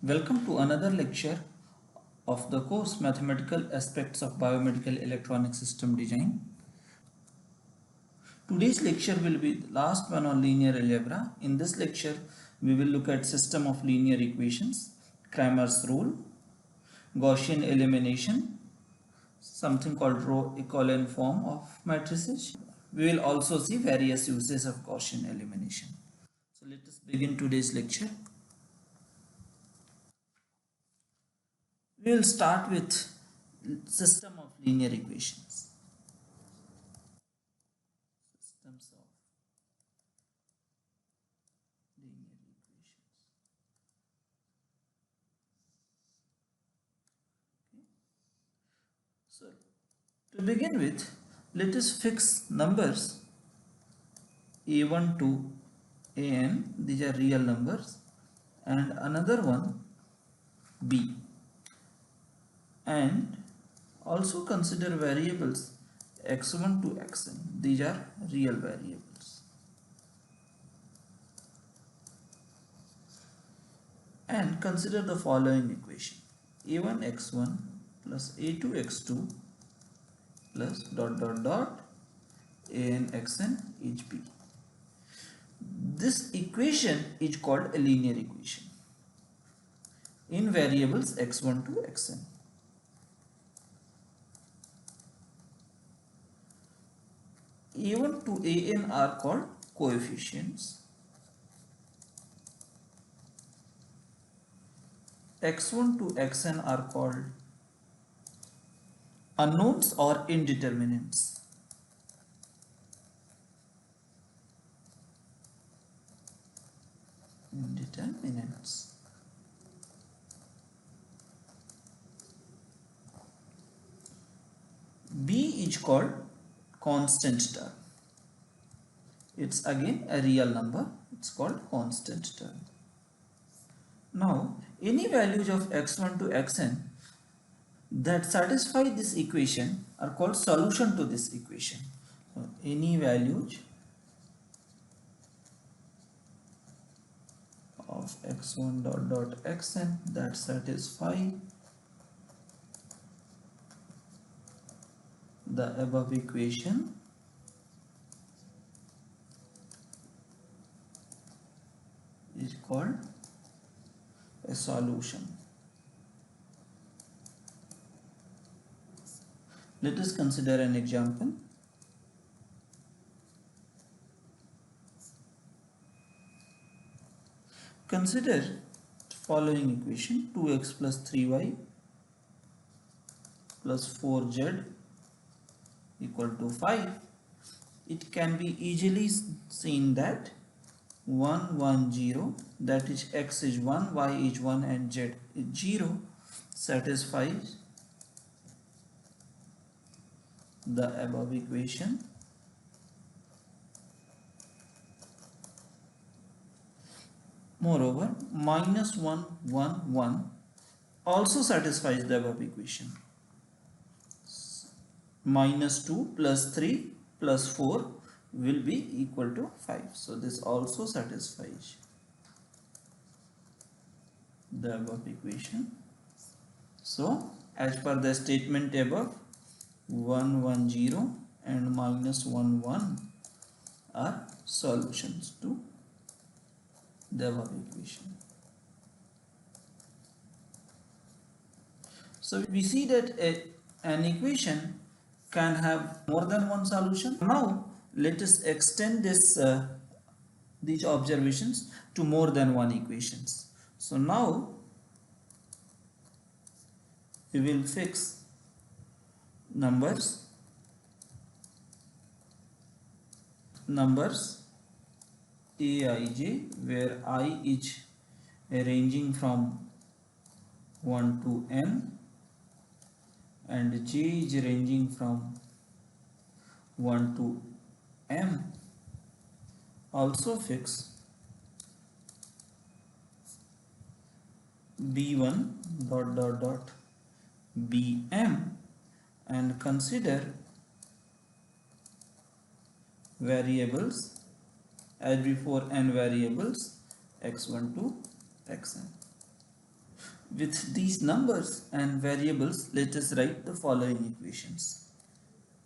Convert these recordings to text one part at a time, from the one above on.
Welcome to another lecture of the course Mathematical Aspects of Biomedical Electronic System Design. Today's lecture will be the last one on linear algebra. In this lecture, we will look at system of linear equations, Cramer's rule, Gaussian elimination, something called row echelon form of matrices. We will also see various uses of Gaussian elimination. So let us begin today's lecture. We will start with system of linear equations. Systems of linear equations. Okay. So to begin with, let us fix numbers a1 to an, these are real numbers, and another one b, and also consider variables x1 to xn, these are real variables, and consider the following equation: a1 x1 plus a2 x2 plus dot dot dot an xn is b. This equation is called a linear equation in variables x1 to xn. A1 to an are called coefficients, x1 to xn are called unknowns or indeterminants. B is called constant term. It's again a real number. It's called constant term. Now, any values of x1 to xn that satisfy this equation are called solution to this equation. So, any values of x1 dot dot xn that satisfy the above equation is called a solution. Let us consider an example. Consider the following equation: 2x plus 3y plus 4z equal to 5. It can be easily seen that 1 1 0, that is x is 1, y is 1 and z is 0, satisfies the above equation. Moreover, minus 1 1 1 also satisfies the above equation. Minus 2 plus 3 plus 4 will be equal to 5. So this also satisfies the above equation. So as per the statement above, 1 1 0 and minus 1 1 are solutions to the above equation. So we see that an equation can have more than one solution. Now let us extend these observations to more than one equations. So now we will fix numbers aij, where I is ranging from 1 to n and j is ranging from 1 to m. Also fix b1 dot dot dot bm and consider variables as before, n variables x1 to xn. With these numbers and variables, let us write the following equations.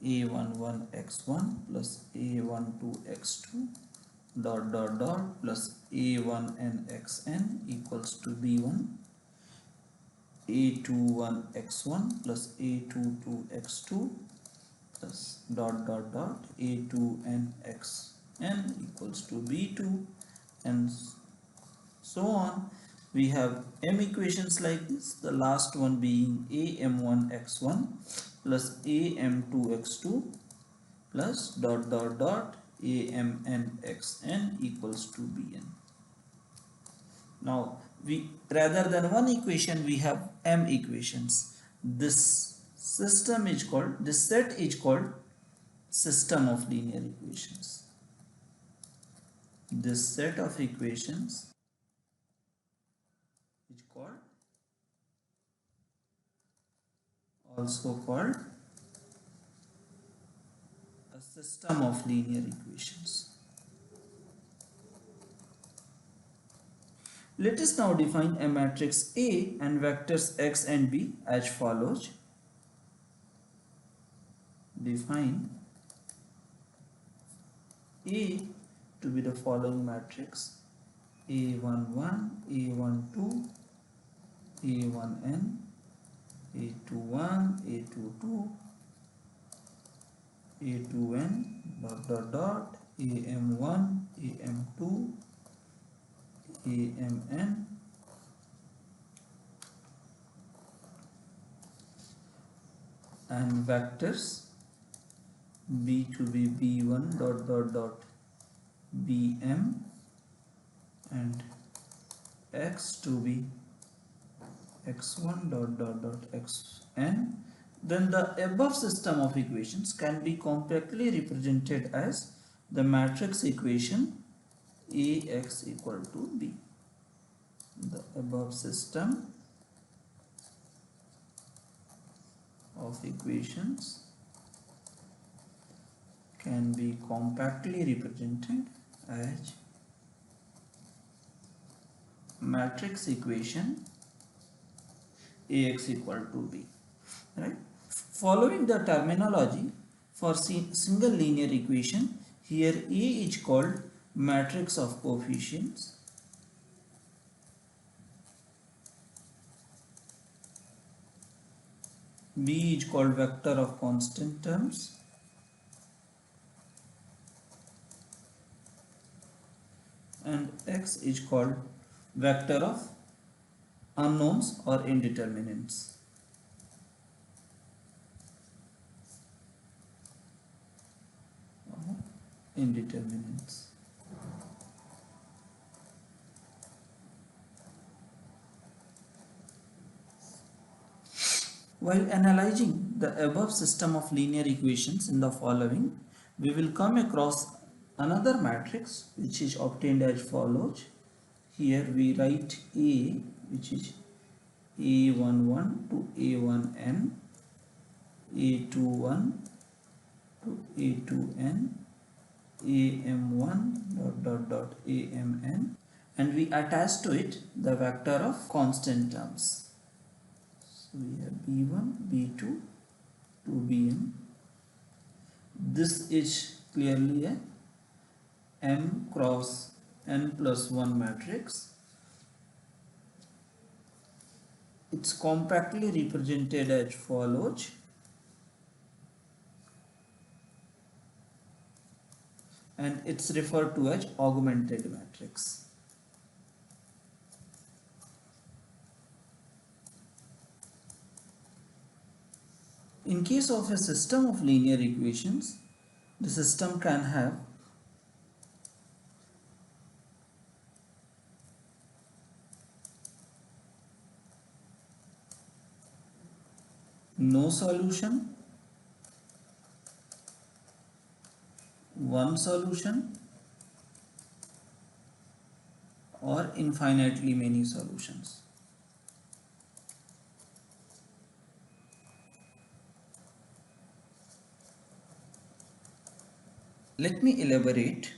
a11x1 plus a12x2 dot dot dot plus a1nxn equals to b1, a21x1 plus a22x2 plus dot dot dot a2nxn equals to b2, and so on. We have m equations like this, the last one being am1x1 plus am2x2 plus dot dot dot amnxn equals to bn. Now we, rather than one equation, we have m equations. This set is called system of linear equations. This set of equations is also called a system of linear equations. Let us now define a matrix A and vectors x and b as follows. Define A to be the following matrix: A11, A12, A1n, A21, A22, A2n, dot dot dot, AM1, AM2, AMN, and vectors B to be B1 dot dot dot BM and X to be X1 dot dot dot XN. Then the above system of equations can be compactly represented as the matrix equation AX equal to B. The above system of equations can be compactly represented as matrix equation AX equal to B. Right? Following the terminology for single linear equation, here A is called matrix of coefficients, B is called vector of constant terms, and X is called vector of unknowns or indeterminates. Indeterminates. While analyzing the above system of linear equations in the following, we will come across another matrix which is obtained as follows. Here we write A, which is A11 to A1n, A21 to A2n, am1 dot dot dot amn, and we attach to it the vector of constant terms. So we have b1, b2 to bn. This is clearly a m cross n plus 1 matrix. It's compactly represented as follows. And it's referred to as augmented matrix. In case of a system of linear equations, the system can have no solution, one solution, or infinitely many solutions. Let me elaborate.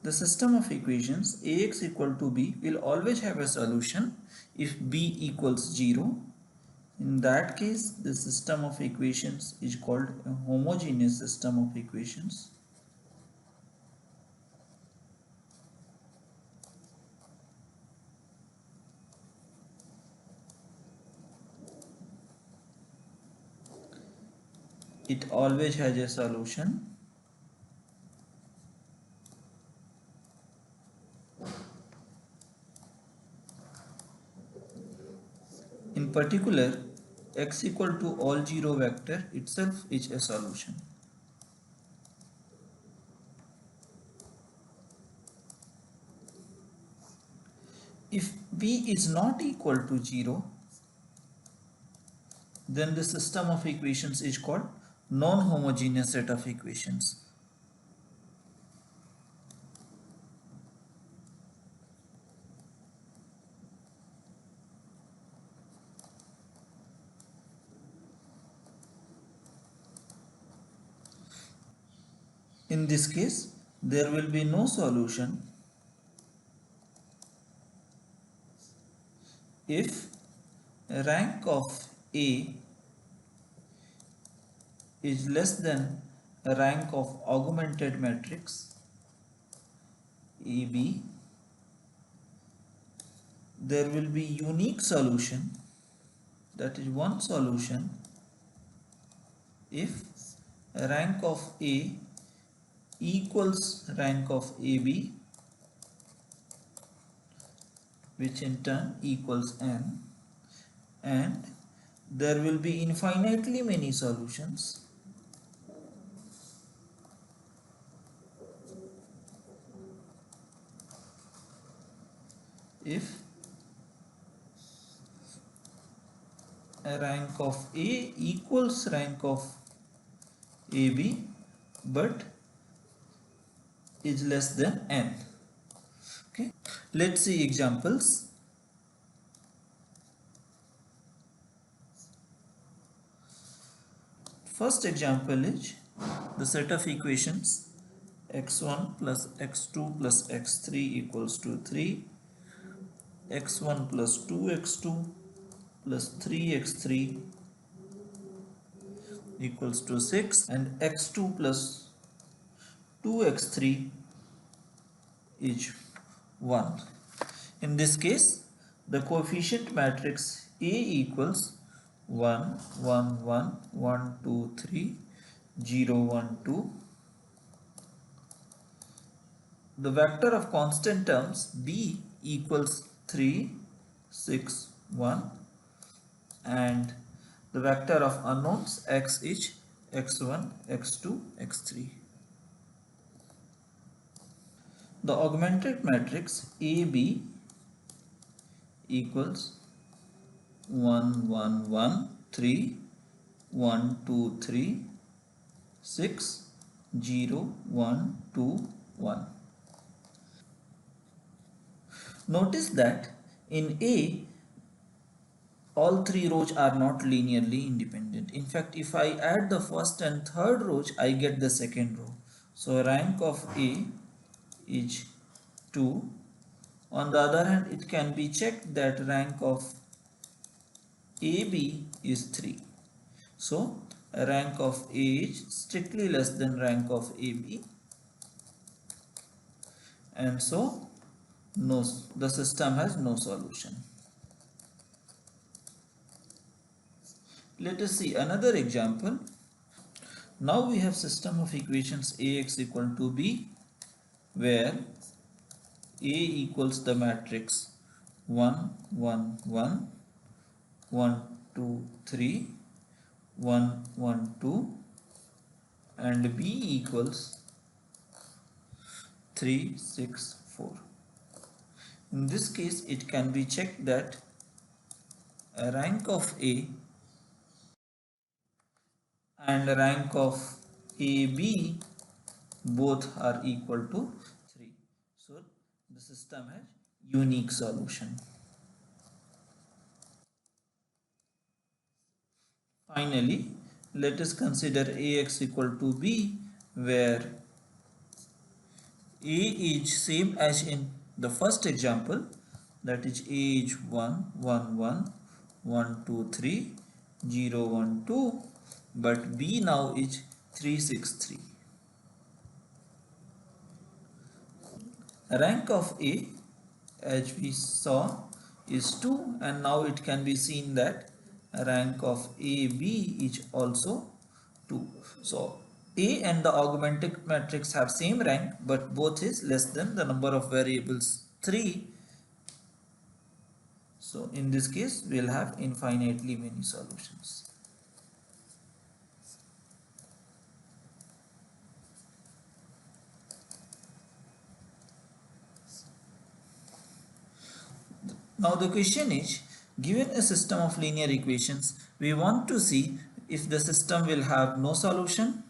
The system of equations Ax equal to b will always have a solution if b equals 0. In that case, the system of equations is called a homogeneous system of equations. It always has a solution. In particular, x equal to all 0 vector itself is a solution. If b is not equal to 0, then the system of equations is called non-homogeneous set of equations. In this case, there will be no solution if rank of A is less than rank of augmented matrix AB. There will be unique solution, that is one solution, if rank of A equals rank of AB, which in turn equals n, and there will be infinitely many solutions if rank of A equals rank of AB but is less than n. Okay, let's see examples. First example is the set of equations x1 plus x2 plus x3 equals to 3, x1 plus 2x2 plus 3x3 equals to 6, and x2 plus 2x3 is 1. In this case, the coefficient matrix A equals 1, 1, 1, 1, 2, 3, 0, 1, 2. The vector of constant terms B equals 3, 6, 1, and the vector of unknowns x is x1, x2, x3. The augmented matrix AB equals 1, 1, 1, 3, 1, 2, 3, 6, 0, 1, 2, 1. Notice that in A, all three rows are not linearly independent. In fact, if I add the first and third rows, I get the second row. So rank of A is 2. On the other hand, it can be checked that rank of AB is 3. So rank of A is strictly less than rank of AB, and so no, the system has no solution. Let us see another example. Now we have system of equations Ax equal to b, where A equals the matrix 1, 1, 1, 1, 2, 3, 1, 1, 2, and B equals 3, 6, 4. In this case, it can be checked that rank of A and rank of AB both are equal to 3. So the system has unique solution. Finally, let us consider Ax equal to b, where A is same as in the first example, that is A is 1 1 1 1 2 3 0 1 2, but B now is 3 6 3. Rank of A, as we saw, is 2, and now it can be seen that rank of AB is also 2. So A and the augmented matrix have same rank, but both is less than the number of variables 3. So in this case we will have infinitely many solutions. Now the question is, given a system of linear equations, we want to see if the system will have no solution,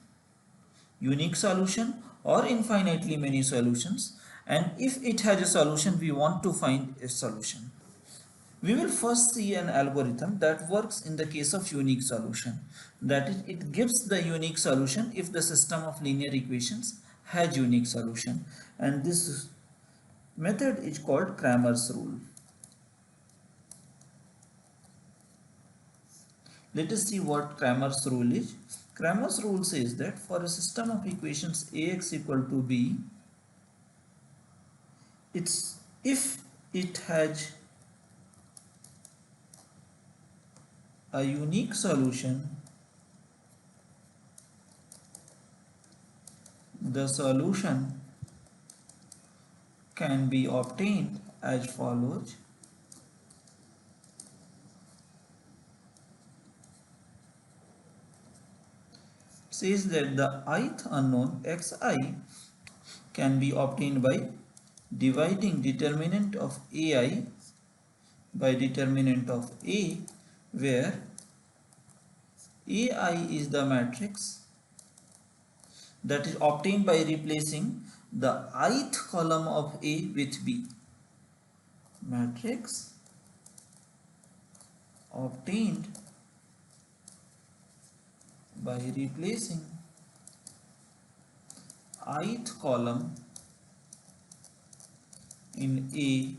unique solution, or infinitely many solutions, and if it has a solution we want to find a solution. We will first see an algorithm that works in the case of unique solution. That is, it gives the unique solution if the system of linear equations has unique solution, and this method is called Cramer's rule. Let us see what Cramer's rule is. Cramer's rule says that for a system of equations Ax equal to b, it's if it has a unique solution, the solution can be obtained as follows. Says that the ith unknown xi can be obtained by dividing determinant of ai by determinant of a, where ai is the matrix that is obtained by replacing the ith column of A with B. Matrix obtained by replacing ith column in A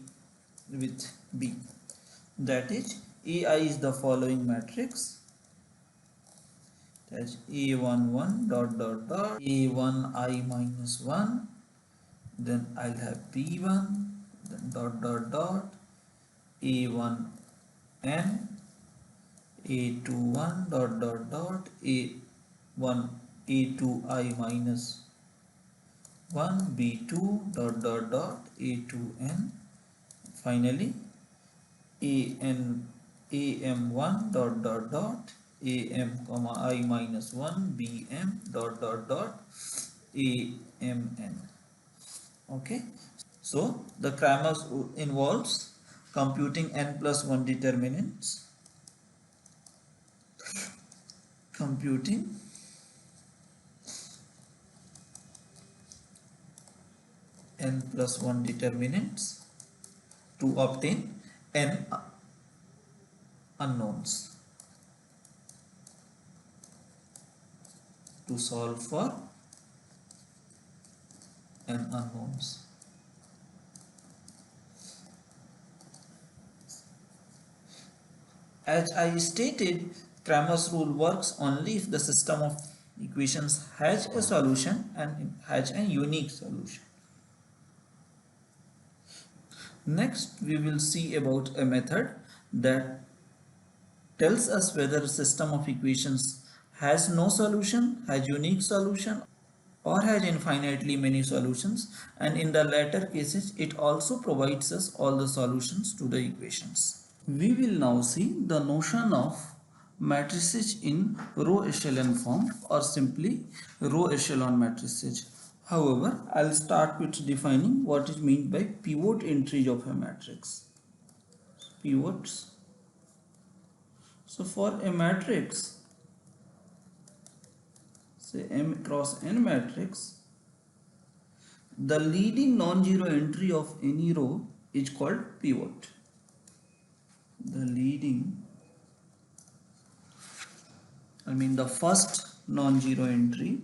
with B. That is, AI is the following matrix. That's A11 dot dot dot A1I minus 1, then I'll have B1, then dot dot dot A1n, A21 dot dot dot A1 A2I minus 1 B2 dot dot dot A2n, finally an am1 dot dot dot am comma I minus 1 bm dot dot dot amn. Okay, so the Cramer's involves computing n plus 1 determinants, computing n plus 1 determinants to obtain n unknowns, to solve for n unknowns. As I stated, Cramer's rule works only if the system of equations has a solution and has a unique solution. Next, we will see about a method that tells us whether a system of equations has no solution, has unique solution, or has infinitely many solutions, and in the latter cases it also provides us all the solutions to the equations. We will now see the notion of matrices in row echelon form, or simply row echelon matrices. However, I'll start with defining what is meant by pivot entries of a matrix. Pivots. So for a matrix, say M cross N matrix, the leading non-zero entry of any row is called pivot. The first non-zero entry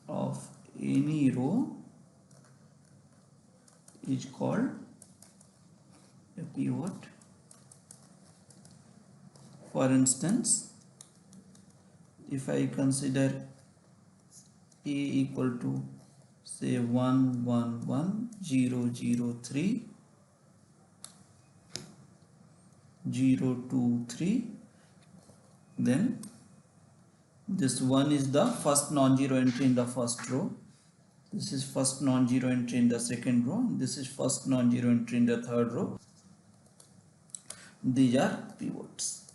of any row is called a pivot. For instance, if I consider A equal to say 1 1 1 0 0 3 0 2 3, then this 1 is the first non-zero entry in the first row, this is first non-zero entry in the second row, this is first non-zero entry in the third row. These are pivots.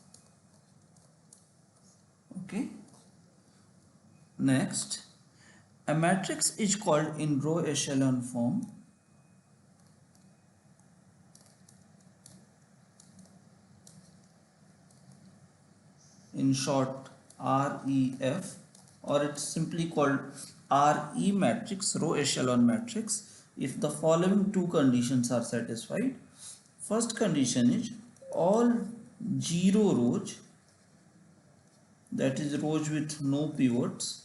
Okay. Next, a matrix is called in row echelon form in short REF, or it's simply called RE matrix, row echelon matrix, if the following two conditions are satisfied. First condition is all zero rows, that is rows with no pivots,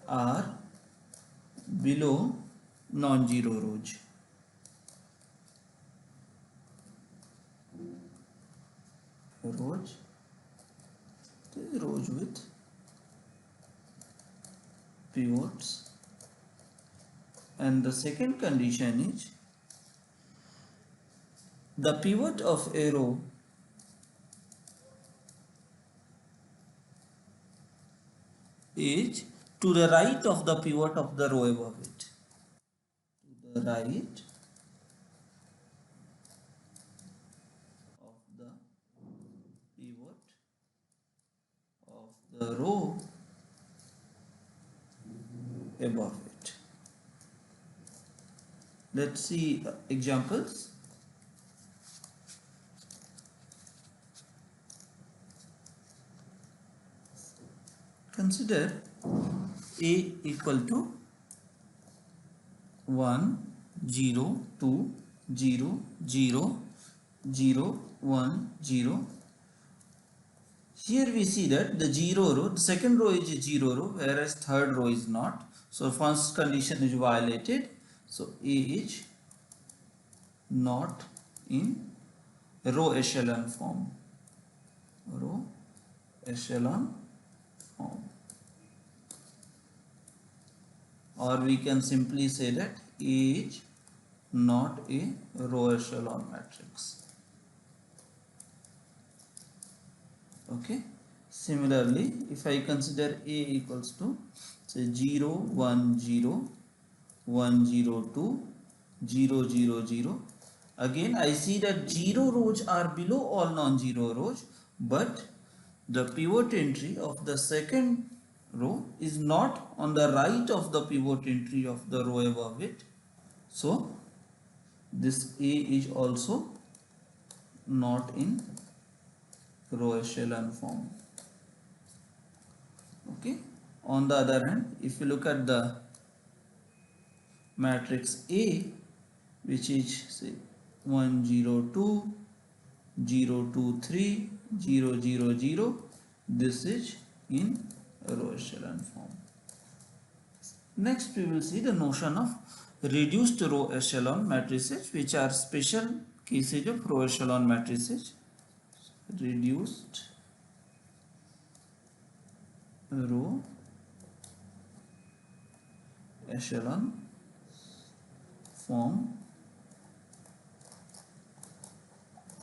are below non-zero rows. Rows with pivots. And the second condition is the pivot of a row is to the right of the pivot of the row above it. To the right of the pivot of the row above it. Let's see examples. Consider A equal to 1 0 2 0 0 0 1 0. Here we see that the 0 row, the second row is a 0 row, whereas third row is not. So first condition is violated. So A is not in row echelon form. Row echelon form. Or we can simply say that A is not a row echelon matrix. Okay. Similarly, if I consider A equals to say 0 1 0 1 0 2 0 0 0, again I see that 0 rows are below all non-zero rows, but the pivot entry of the second row is not on the right of the pivot entry of the row above it. So this A is also not in row echelon form. Okay. On the other hand, if you look at the matrix A, which is say 1 0 2 0 2 3 0 0 0, this is in row echelon form. Next we will see the notion of reduced row echelon matrices, which are special cases of row echelon matrices. Reduced row echelon form,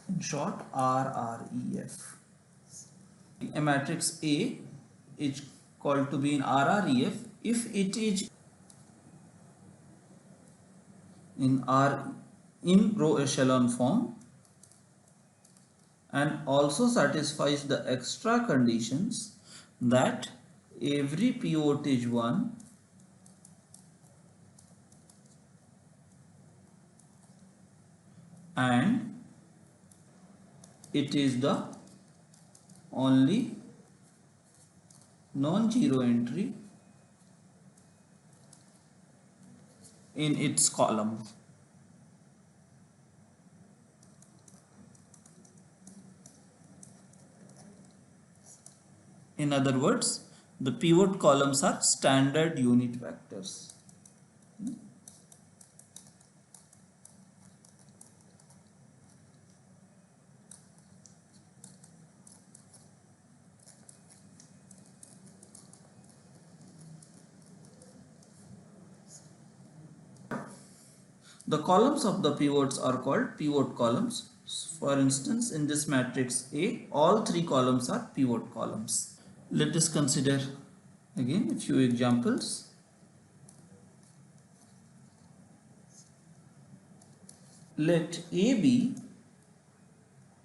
in short RREF. A matrix A is called to be in RREF if it is in row echelon form and also satisfies the extra conditions that every pivot is 1 and it is the only non-zero entry in its column. In other words, the pivot columns are standard unit vectors. The columns of the pivots are called pivot columns. For instance, in this matrix A, all three columns are pivot columns. Let us consider again a few examples. Let A be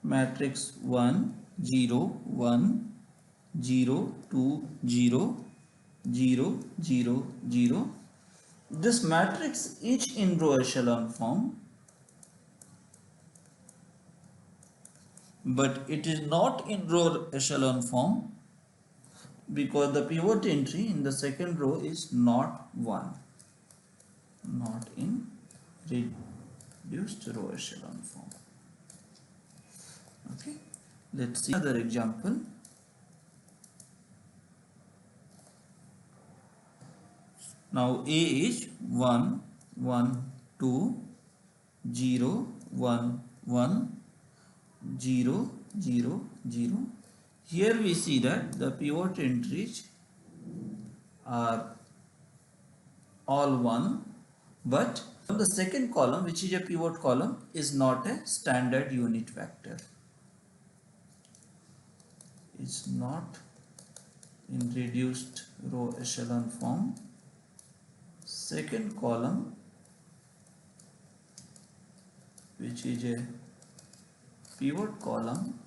matrix 1, 0, 1, 0, 2, 0, 0, 0, 0. This matrix is in row echelon form, but it is not in row echelon form because the pivot entry in the second row is not 1, not in reduced row echelon form. Okay, let's see another example. Now A is 1, 1, 2, 0, 1, 1, 0, 0, 0. Here we see that the pivot entries are all 1, but the second column, which is a pivot column, is not a standard unit vector. It's not in reduced row echelon form. Second column, which is a pivot column,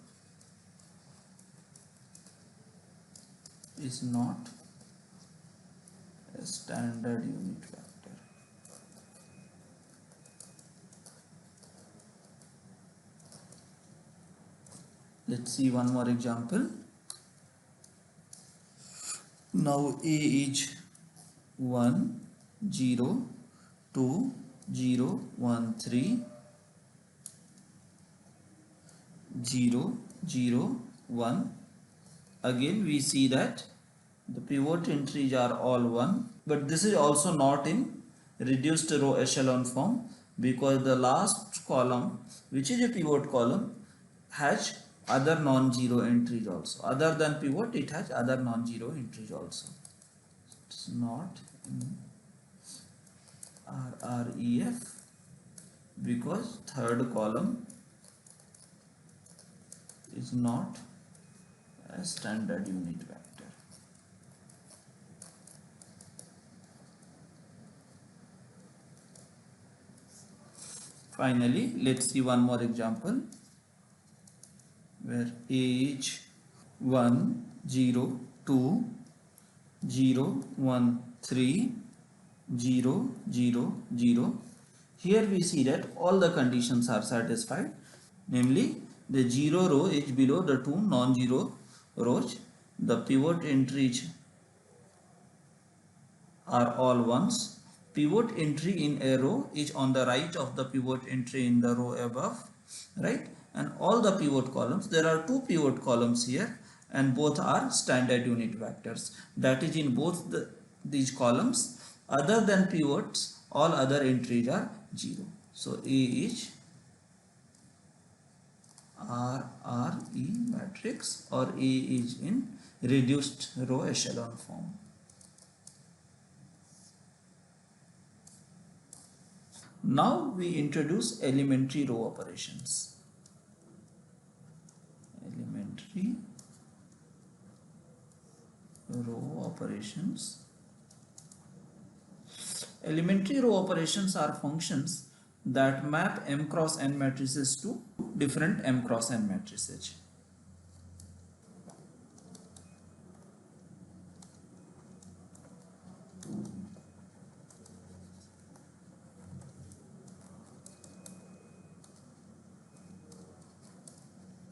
is not a standard unit vector. Let's see one more example. Now A is 1, 0, 2, 0, 1, 3, 0, 0, 1. Again we see that the pivot entries are all 1, but this is also not in reduced row echelon form because the last column, which is a pivot column, has other non-zero entries also. Other than pivot, it has other non-zero entries also. It's not in RREF because third column is not a standard unit vector. Finally, let's see one more example where A is 1, 0, 2, 0, 1, 3, 0, 0, 0. Here we see that all the conditions are satisfied, namely the 0 row is below the two non-zero rows, the pivot entries are all ones, pivot entry in a row is on the right of the pivot entry in the row above, right? And all the pivot columns, there are two pivot columns here and both are standard unit vectors. That is, in both these columns, other than pivots, all other entries are 0. So A is RRE matrix, or A is in reduced row echelon form. Now we introduce elementary row operations. Elementary row operations. Elementary row operations are functions that map m cross n matrices to different m cross n matrices.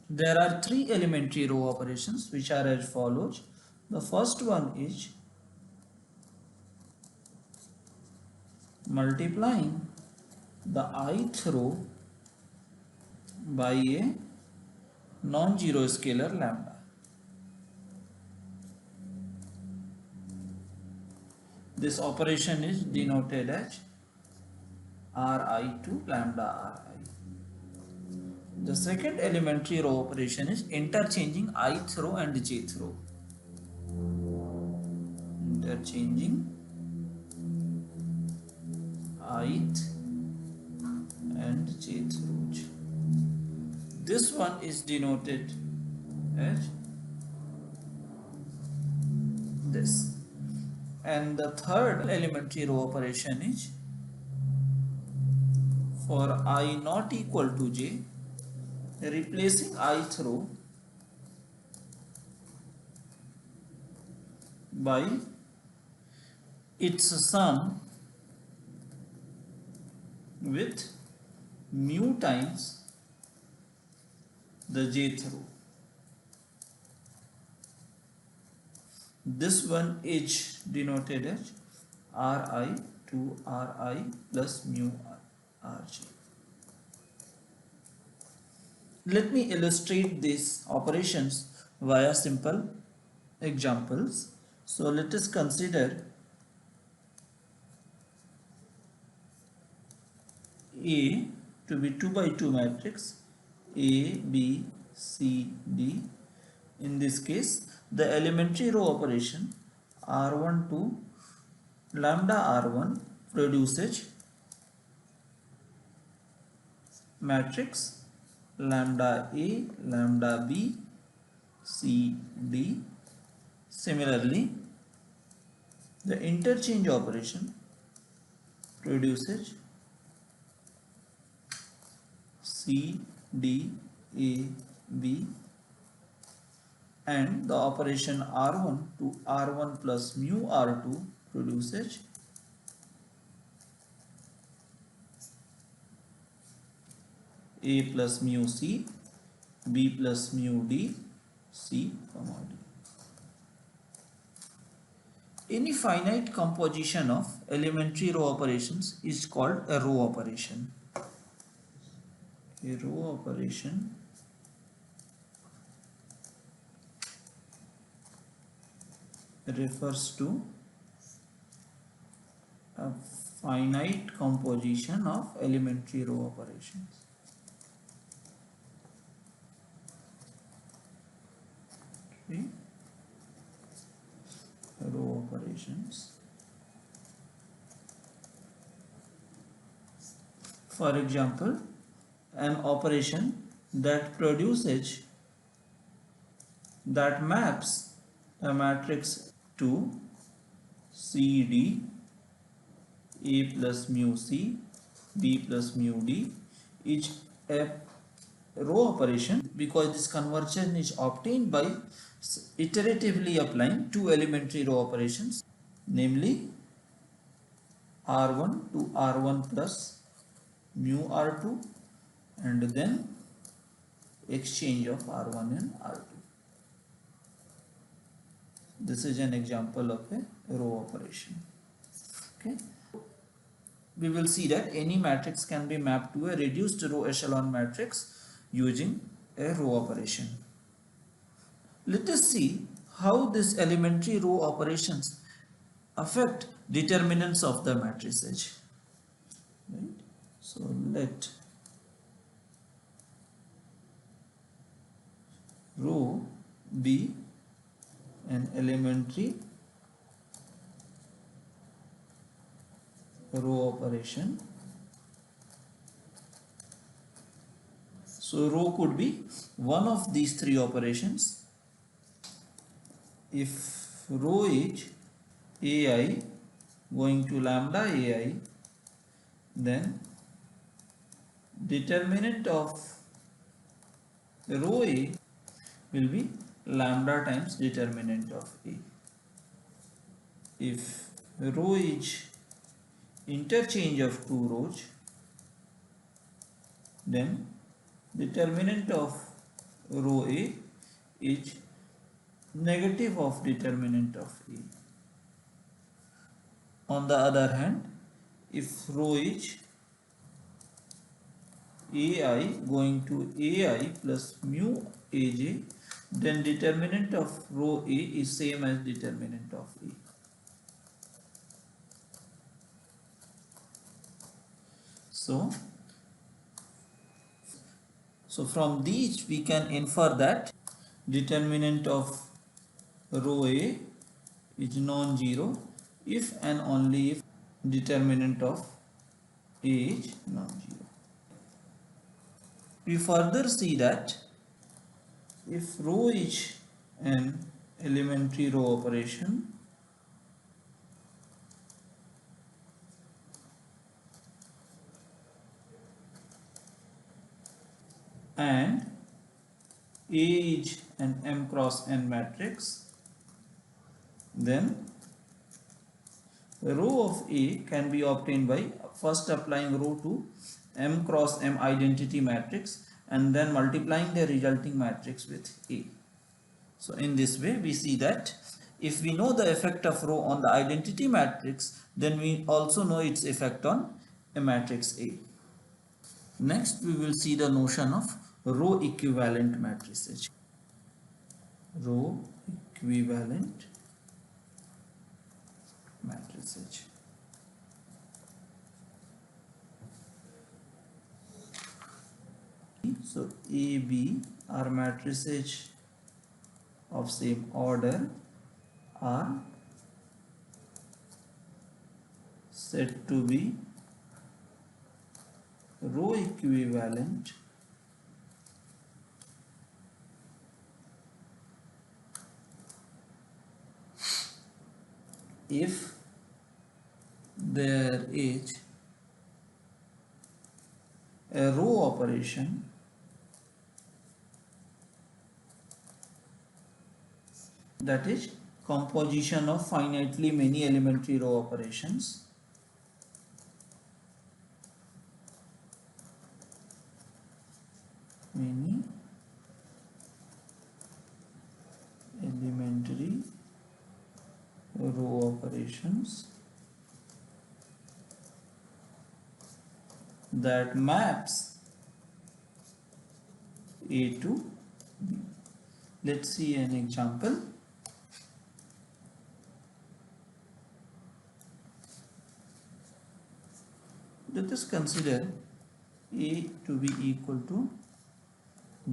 There are three elementary row operations which are as follows. The first one is multiplying the ith row by a non-zero scalar lambda. This operation is denoted as Ri to lambda Ri. The second elementary row operation is interchanging ith row and jth row. Interchanging ith and jth rows. This one is denoted as this. And the third elementary row operation is for I not equal to j, replacing ith row by its sum with mu times the jth row. This one is denoted as Ri to Ri plus mu Rj. Let me illustrate these operations via simple examples. So let us consider A to be 2 by 2 matrix A, B, C, D. In this case, the elementary row operation R1 to lambda R1 produces matrix lambda A, lambda B, C, D. Similarly, the interchange operation produces C, D, A, B, and the operation R1 to R1 plus mu R2 produces A plus mu C, B plus mu D, C, comma D. Any finite composition of elementary row operations is called a row operation. A row operation refers to a finite composition of elementary row operations. Okay. Row operations. For example, an operation that produces, that maps a matrix to CD, A plus mu C, B plus mu D is a row operation because this conversion is obtained by iteratively applying two elementary row operations, namely R1 to R1 plus mu R2 and then exchange of R1 and R2. This is an example of a row operation. Okay. We will see that any matrix can be mapped to a reduced row echelon matrix using a row operation. Let us see how these elementary row operations affect determinants of the matrices. Right? So let row be an elementary row operation. So row could be one of these three operations. If row is ai going to lambda ai, then determinant of row a will be lambda times determinant of a. If row is interchange of two rows, then determinant of row a is negative of determinant of a. On the other hand, if row is ai going to ai plus mu aj, then determinant of row a is same as determinant of a. So from these we can infer that determinant of row A is non-zero if and only if determinant of A is non-zero. We further see that if row is an elementary row operation and A is an M cross N matrix, then row of A can be obtained by first applying row to M cross M identity matrix and then multiplying the resulting matrix with A. So in this way we see that if we know the effect of row on the identity matrix, then we also know its effect on a matrix A. Next we will see the notion of row equivalent matrices. Row equivalent matrices. So A, B are matrices of same order are said to be row equivalent if there is a row operation that is composition of finitely many elementary row operations many elementary row operations that maps A to B. Let's see an example. Let us consider A to be equal to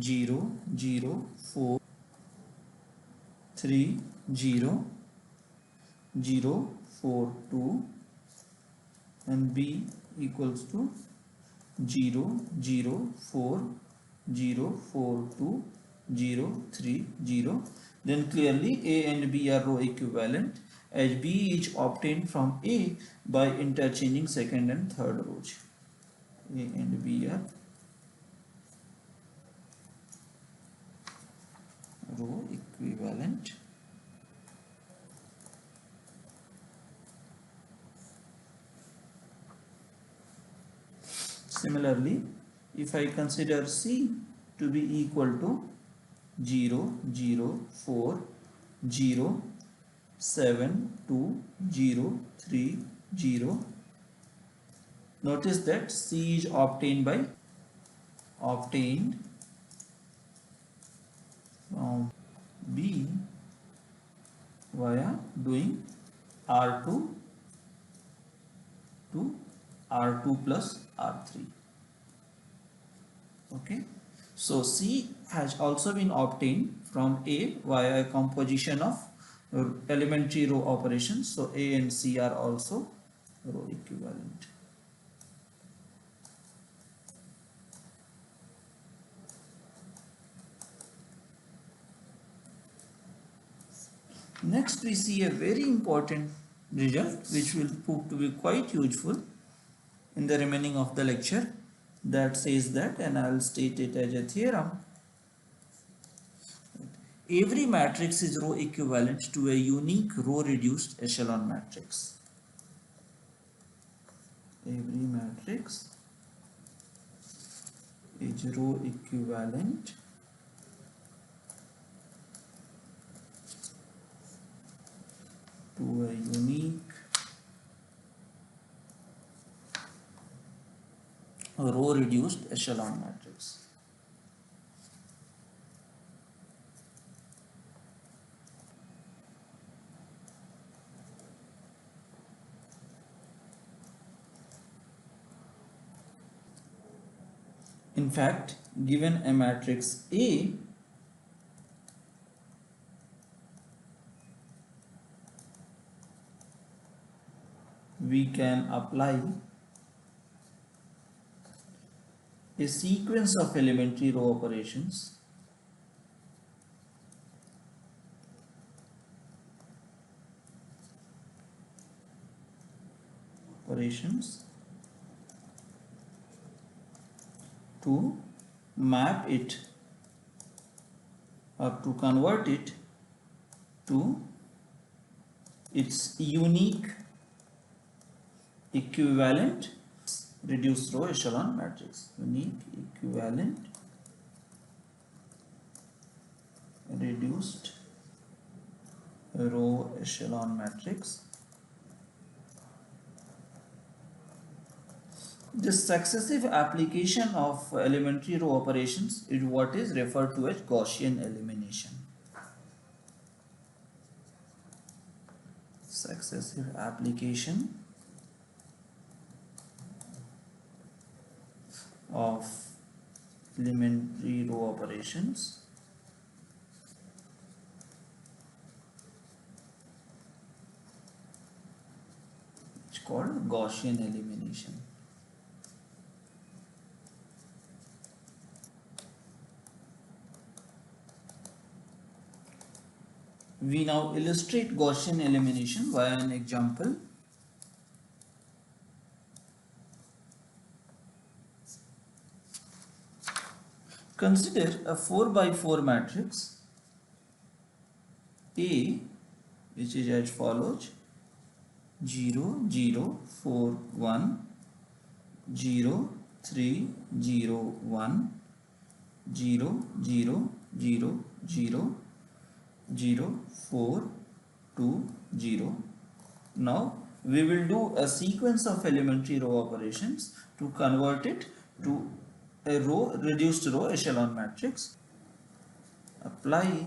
0, 0, 4, 3, 0, 0, 4, 2 and B equals to 0, 0, 4, 0, 4, 2, 0, 3, 0. Then clearly A and B are row equivalent as B is obtained from A by interchanging second and third rows. A and B are row equivalent. Similarly, if I consider C to be equal to 0, 0, 4, 0, 7, 2, 0, 3, 0. Notice that C is obtained from B via doing R2 to R2 plus R3. Okay, so C has also been obtained from A via a composition of elementary row operations. So A and C are also row equivalent. Next we see a very important result which will prove to be quite useful in the remaining of the lecture, that says that, and I will state it as a theorem, every matrix is row equivalent to a unique row reduced echelon matrix. Every matrix is row equivalent to a unique row reduced echelon matrix. In fact, given a matrix A, we can apply a sequence of elementary row operations to map it or to convert it to its unique equivalent reduced row echelon matrix. Unique equivalent reduced row echelon matrix. This successive application of elementary row operations is what is referred to as Gaussian elimination. Successive application of elementary row operations is called Gaussian elimination. We now illustrate Gaussian elimination via an example. Consider a 4 by 4 matrix A, which is as follows: 0 0 4 1 0 3 0 1 0 0 0 0 0 4 2 0. Now we will do a sequence of elementary row operations to convert it to a reduced row echelon matrix. Apply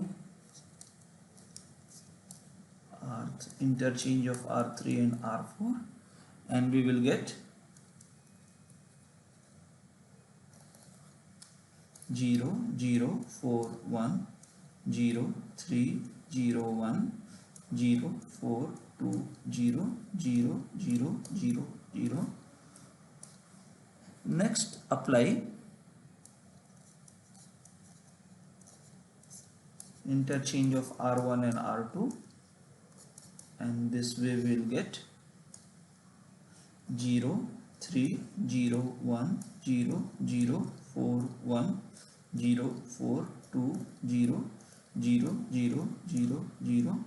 interchange of R3 and R4 and we will get 0 0 4 1 0 3 0 1 0 4 2 0 0 0 0 0. Next, apply interchange of R1 and R2 and this way we will get 0 3 0 1 0 0 4 1 0 4 2 0 0 0 0 0.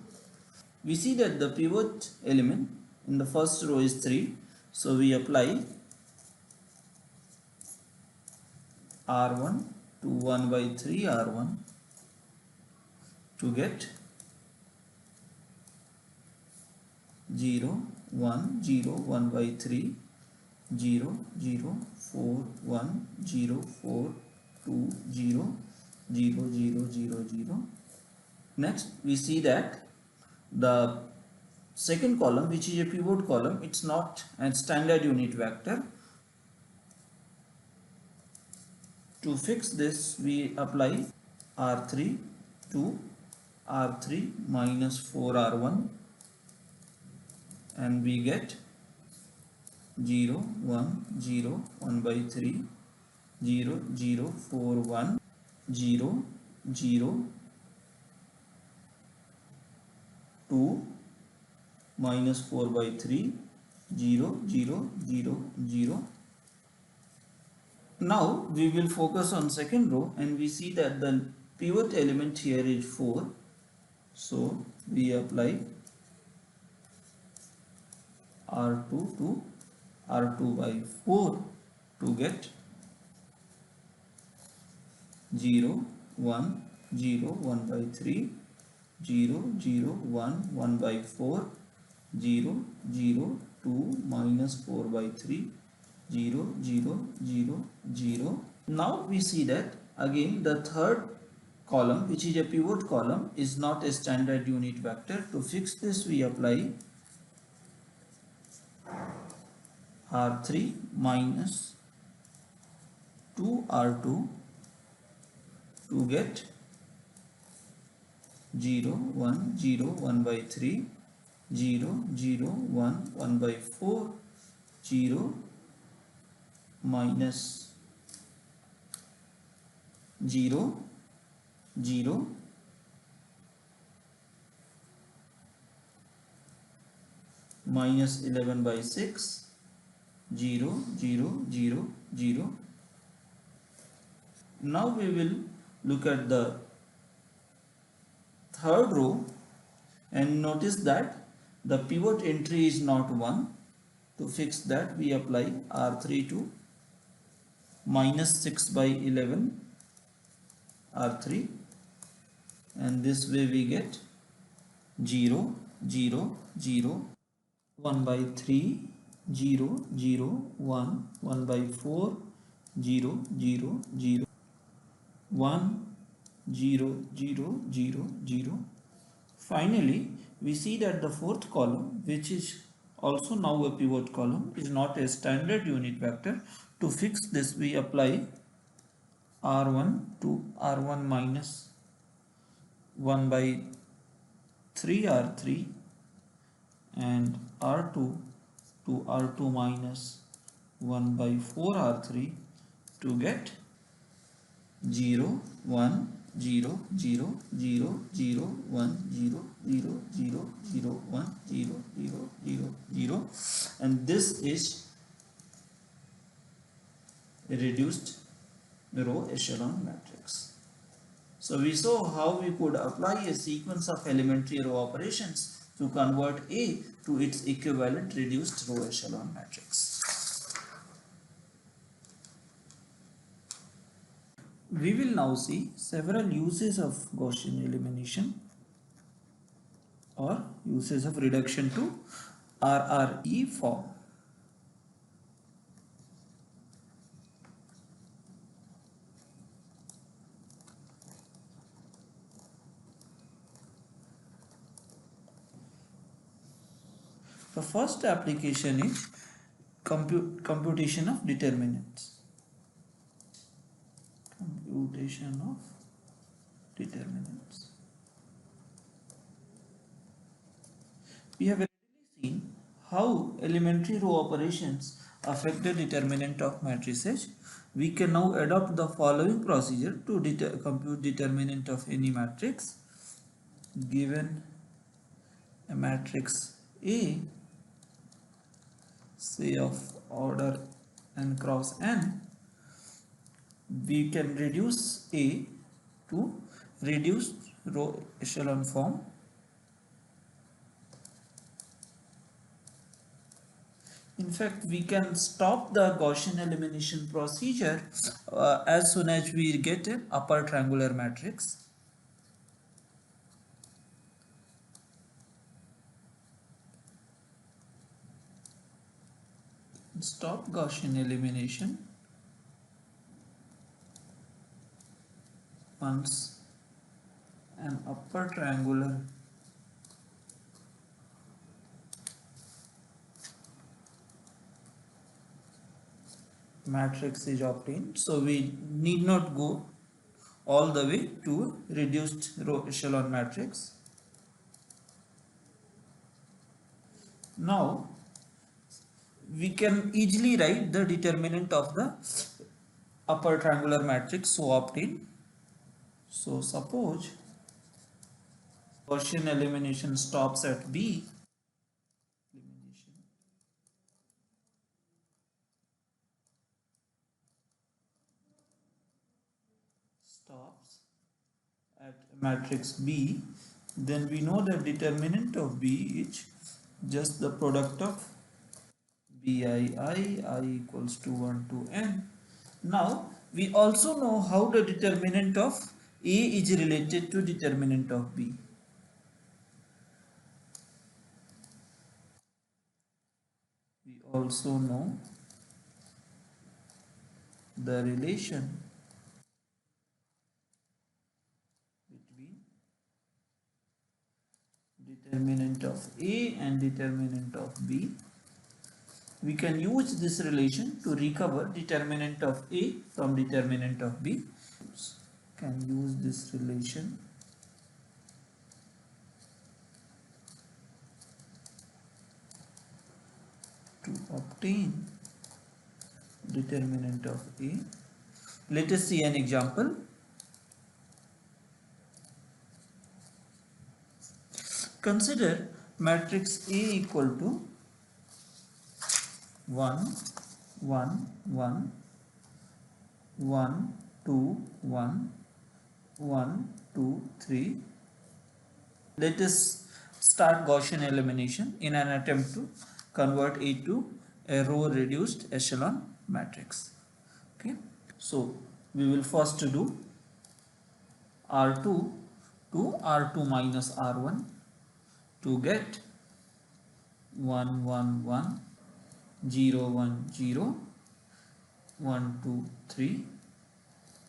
We see that the pivot element in the first row is 3, so we apply R1 to 1 by 3 R1 to get 0 1 0 1 by 3 0 0 4 1 0 4 2 0 0 0 0 0. Next we see that the second column, which is a pivot column, it's not a standard unit vector. To fix this we apply R3 to R3 minus 4 R1 and we get 0 1 0 1 by 3 0 0 4 1 0 0 2 minus 4 by 3 0 0 0 0. Now we will focus on second row and we see that the pivot element here is 4, so we apply R2 to R2 by 4 to get 0 1 0 1 by 3 0 0 1 1 by 4 0 0 2 minus 4 by 3 0 0 0 0. Now we see that again the third column, which is a pivot column, is not a standard unit vector. To fix this we apply R3 minus 2 R2 to get 0 1 0 1 by 3, 0 0 1 1 by 4, 0 minus 0 0 minus 11 by 6, 0 0 0 0. Now we will look at the third row and notice that the pivot entry is not 1. To fix that, we apply R3 to minus 6 by 11 R3, and this way we get 0 0 0 1 by 3, 0 0 1 1 by 4, 0 0 0 1 0 0 0 0. Finally, we see that the fourth column, which is also now a pivot column, is not a standard unit vector. To fix this, we apply R1 to R1 minus 1 by 3 R3 and R2 to R2 minus 1 by 4 R3 to get 0 1 0 0 0 0 1 0 0 0 0 1 0 0 0 0, and this is a reduced row echelon matrix. So we saw how we could apply a sequence of elementary row operations to convert A to its equivalent reduced row echelon matrix. We will now see several uses of Gaussian elimination or uses of reduction to RRE form. The first application is computation of determinants. Computation of determinants. We have already seen how elementary row operations affect the determinant of matrices. We can now adopt the following procedure to compute determinant of any matrix. Given a matrix A, say of order n cross n, we can reduce A to reduced row echelon form. In fact, we can stop the Gaussian elimination procedure as soon as we get an upper triangular matrix. Stop Gaussian elimination once an upper triangular matrix is obtained. So we need not go all the way to reduced row echelon matrix. Now we can easily write the determinant of the upper triangular matrix so obtained. So suppose Gaussian elimination stops at B. Elimination stops at matrix B, then we know the determinant of B is just the product of I equals to 1 to n. Now we also know how the determinant of A is related to determinant of B. We also know the relation between determinant of A and determinant of B. we can use this relation to recover determinant of A from determinant of B. Can use this relation to obtain determinant of A. Let us see an example. Consider matrix A equal to 1 1 1 1 2 1 1 2 3. Let us start Gaussian elimination in an attempt to convert A to a row reduced echelon matrix. Okay, so we will first do R2 to R2 minus R1 to get 1 1 1 0 1 0 1 2 3,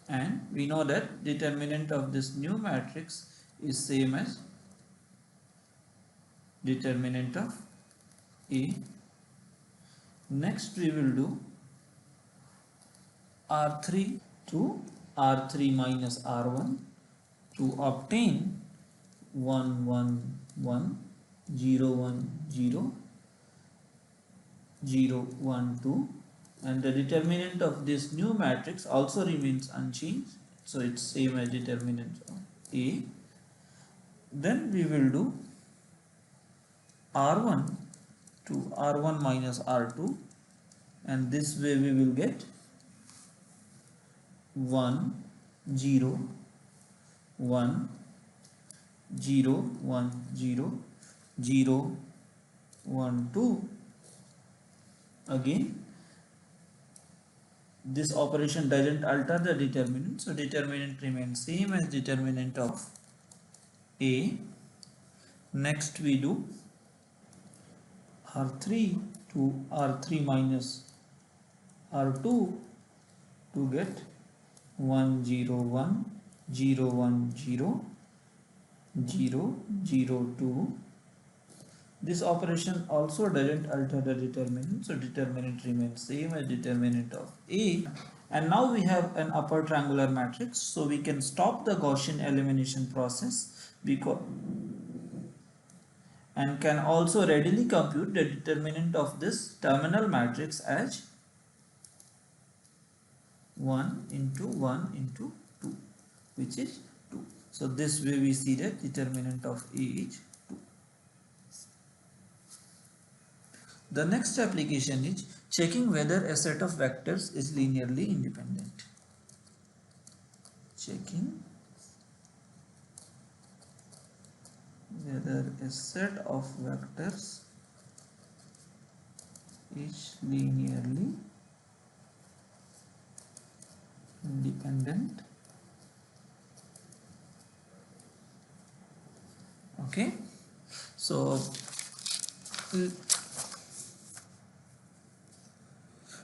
and we know that determinant of this new matrix is same as determinant of A. Next we will do R3 to R3 minus R1 to obtain 1 1 1 0 1 0 0 1 2, and the determinant of this new matrix also remains unchanged, so it's same as determinant of A. Then we will do R1 to R1 minus R2, and this way we will get 1 0 1 0 1 0 0 1 2. Again, this operation doesn't alter the determinant, so determinant remains same as determinant of A. Next we do R3 to R3 minus R2 to get 1 0 1 0 1 0 0 0 2. This operation also doesn't alter the determinant, so determinant remains same as determinant of A. And now we have an upper triangular matrix, so we can stop the Gaussian elimination process because and can also readily compute the determinant of this terminal matrix as 1 into 1 into 2, which is 2. So this way we see that determinant of A is 2. The next application is checking whether a set of vectors is linearly independent. Checking whether a set of vectors is linearly independent. Okay, so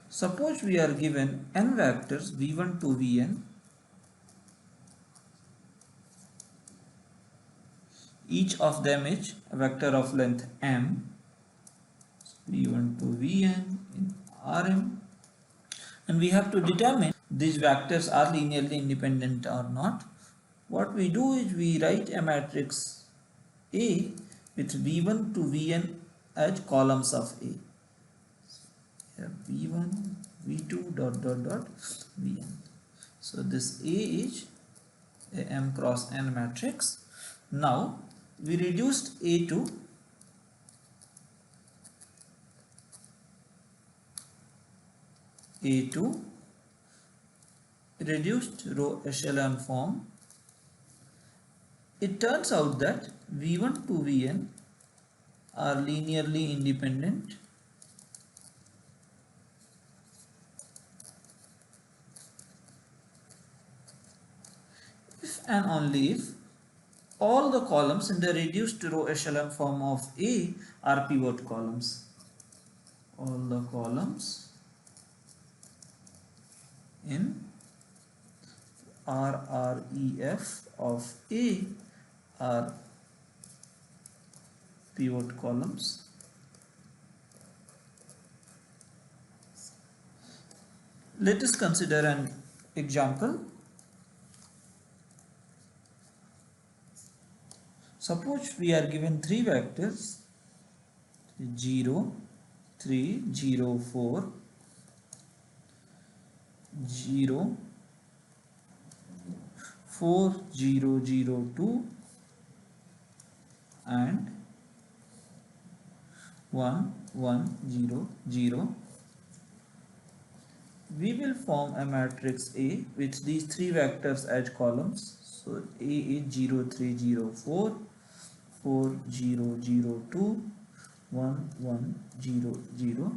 suppose we are given n vectors v1 to vn, each of them is a vector of length m, v1 to vn in Rm, and we have to determine these vectors are linearly independent or not. What we do is we write a matrix A with v1 to vn as columns of A. Here v1 v2 dot dot dot vn. So this A is a m cross n matrix. Now we reduced A to reduced row echelon form. It turns out that v1 to vn are linearly independent if and only if all the columns in the reduced row echelon form of A are pivot columns. All the columns in RREF of A are pivot columns. Let us consider an example. Suppose we are given three vectors 0, 3, 0, 4, 0, 4, 0, 0, 2 and 1, 1, 0, 0. We will form a matrix A with these three vectors as columns. So A is 0, 3, 0, 4, 4, 0, 0, 2, 1, 1, 0, 0.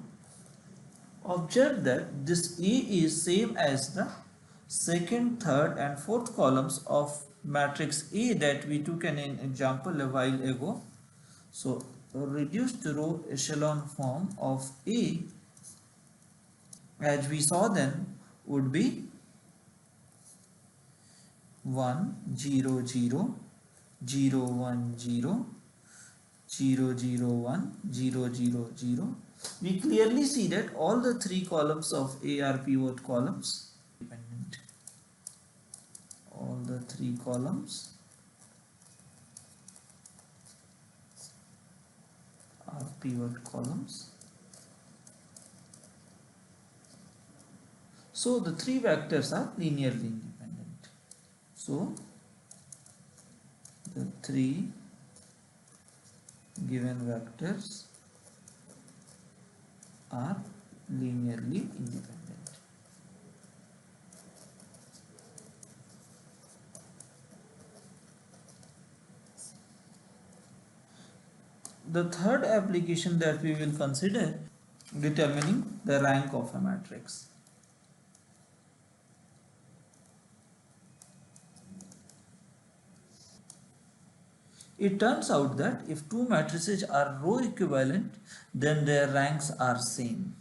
Observe that this A is same as the second, third and fourth columns of matrix A that we took an example a while ago. So a reduced row echelon form of A as we saw then would be 1, 0, 0, 0, 1, 0, 0, 0, 1, 0, 0, 0. We clearly see that all the three columns of A are pivot columns. All the three columns are pivot columns. So the three vectors are linearly independent. So the three given vectors are linearly independent. The third application that we will consider determining the rank of a matrix. It turns out that if two matrices are row equivalent, then their ranks are same.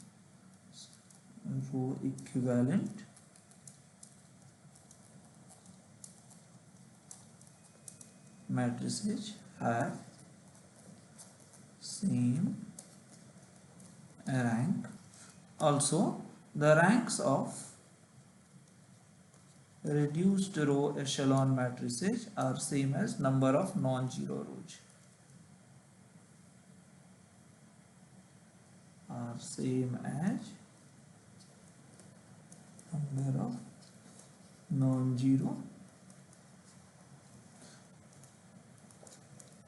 Row equivalent matrices have same rank. Also, the ranks of reduced row echelon matrices are same as number of non-zero rows. Are same as number of non-zero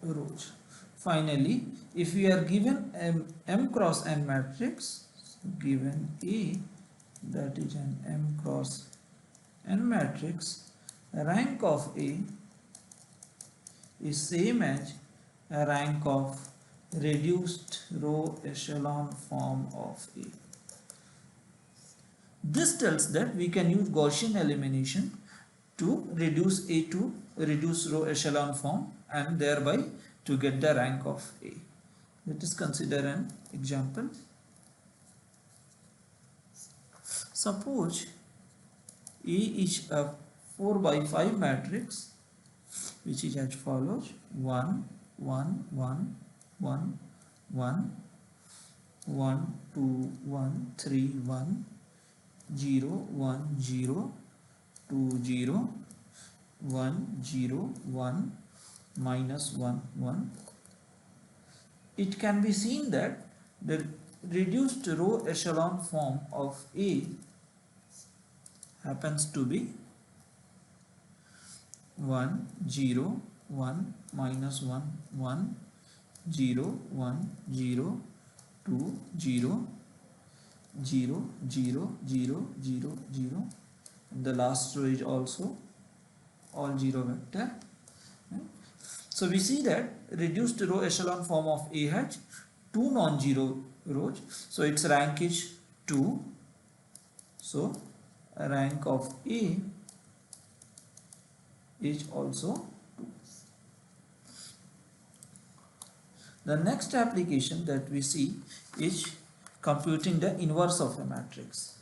rows. Finally, if we are given M cross N matrix, given A that is an M cross N matrix, rank of A is same as a rank of reduced row echelon form of A. This tells that we can use Gaussian elimination to reduce A to reduced row echelon form and thereby to get the rank of A. Let us consider an example. Suppose A is a 4 by 5 matrix which is as follows: 1, 1, 1, 1, 1, 1, 2, 1, 3, 1, 0, 1, 0, 2, 0, 1, 0, 1, minus 1, 1. It can be seen that the reduced row echelon form of A happens to be 1, 0, 1, minus 1, 1, 0, 1, 0, 2, 0, 0, 0, 0, 0, 0. And the last row is also all 0 vector. So we see that reduced row echelon form of A has two non-zero rows. So its rank is 2. So rank of A is also 2. The next application that we see is computing the inverse of a matrix.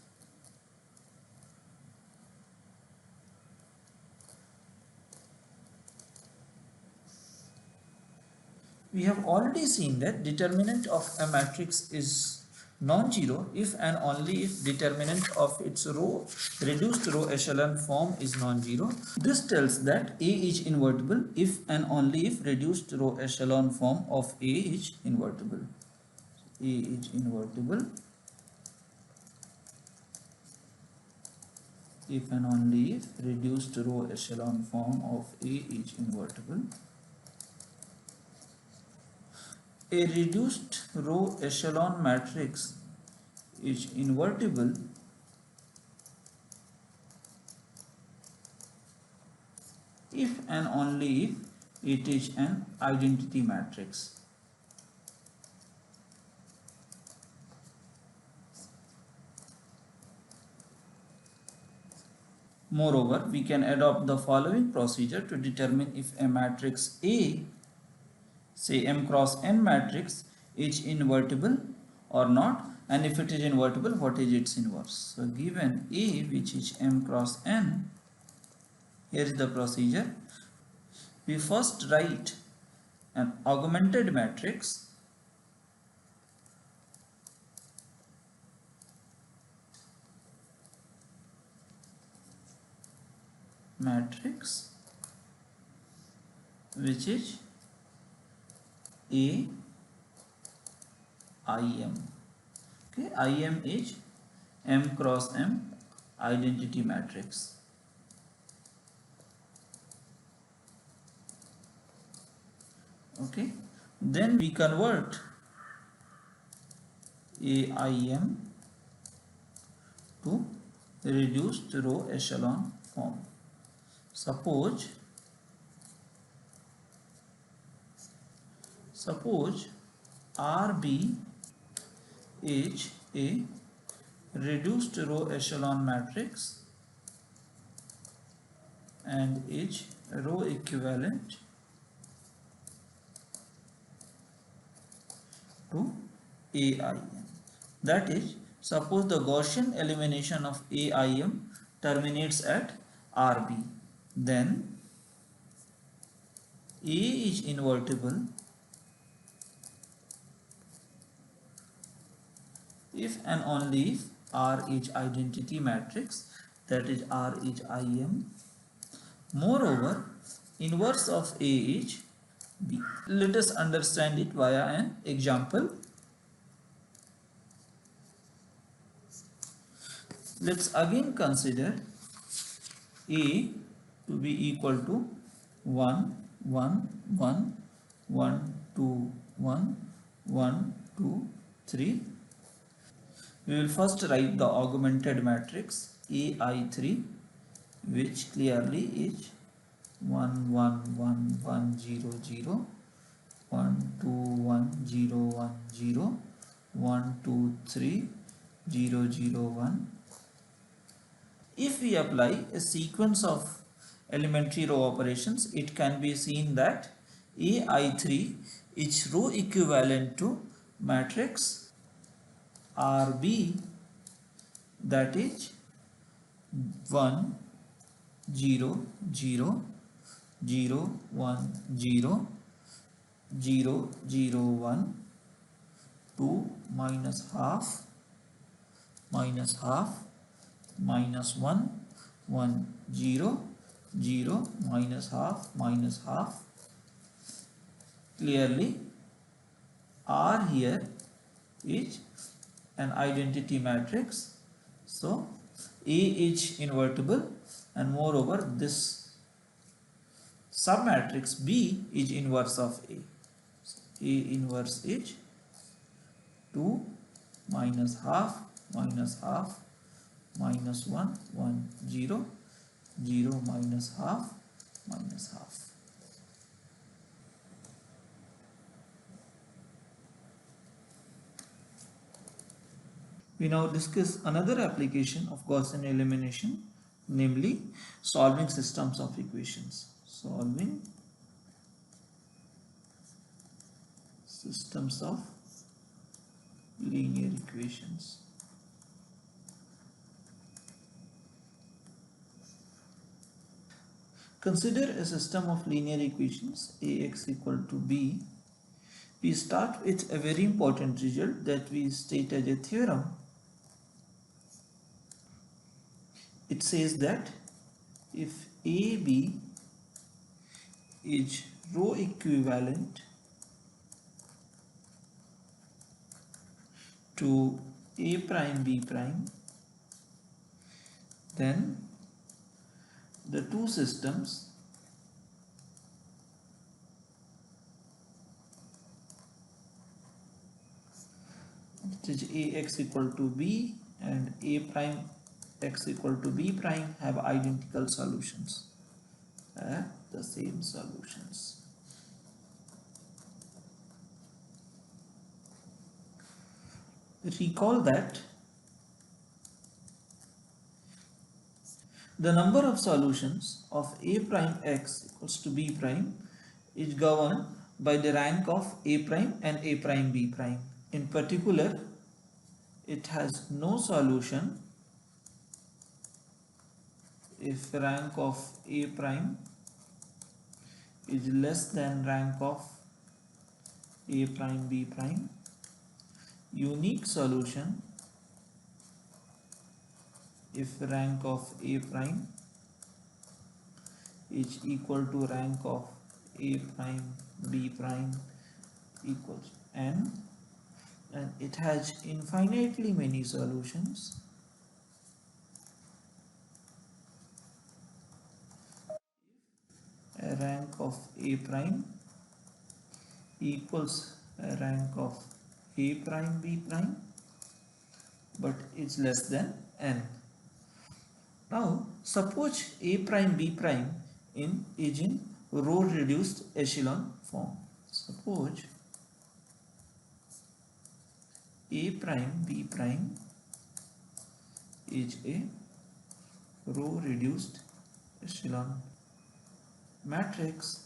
We have already seen that determinant of a matrix is Non-zero if and only if determinant of its reduced row echelon form is non-zero. This tells that A is invertible if and only if reduced row echelon form of A is invertible. A is invertible if and only if reduced row echelon form of A is invertible. A reduced row echelon matrix is invertible if and only if it is an identity matrix. Moreover, we can adopt the following procedure to determine if a matrix A, say M cross N matrix, is invertible or not, and if it is invertible, what is its inverse. So given A, which is M cross N, here is the procedure. We first write an augmented matrix which is A IM. Okay, IM is M cross M identity matrix. Okay, then we convert AIM to reduced row echelon form. Suppose RB is a reduced row echelon matrix and is row equivalent to AIM. That is, suppose the Gaussian elimination of AIM terminates at RB, then A is invertible if and only if R is identity matrix, that is R is IM. Moreover, inverse of A is B. Let us understand it via an example. Let's again consider A to be equal to 1, 1, 1, 1, 2, 1, 1, 2, 3. We will first write the augmented matrix AI3, which clearly is 1, 1, 1, 1, 0, 0, 1, 2, 1, 0, 1, 0, 1, 2, 3, 0, 0, 1. If we apply a sequence of elementary row operations, it can be seen that AI3 is row equivalent to matrix RB, that is 1, 0, 0, 0, 1, 0, 0, 0, 1, 2 minus half, minus half, minus 1, 1, 0, 0, minus half, minus half. Clearly, R here is an identity matrix. So, A is invertible, and moreover this submatrix B is inverse of A. So, A inverse is 2 minus half, minus half, minus 1, 1, 0, 0 minus half, minus half. We now discuss another application of Gaussian elimination, namely solving systems of equations. Solving systems of linear equations. Consider a system of linear equations Ax equal to b We start with a very important result that we state as a theorem. It says that if AB is rho equivalent to A prime B prime, then the two systems that is Ax equal to B and A prime x equal to B prime have identical solutions, the same solutions. Recall that the number of solutions of A prime x equals to B prime is governed by the rank of A prime and A prime B prime. In particular, it has no solution if rank of A prime is less than rank of A prime B prime. Unique solution if rank of A prime is equal to rank of A prime B prime equals n, and it has infinitely many solutions a rank of A prime equals a rank of A prime B prime, but it's less than n. Now suppose A prime B prime is in row reduced echelon form. Suppose A prime B prime is a row reduced echelon matrix,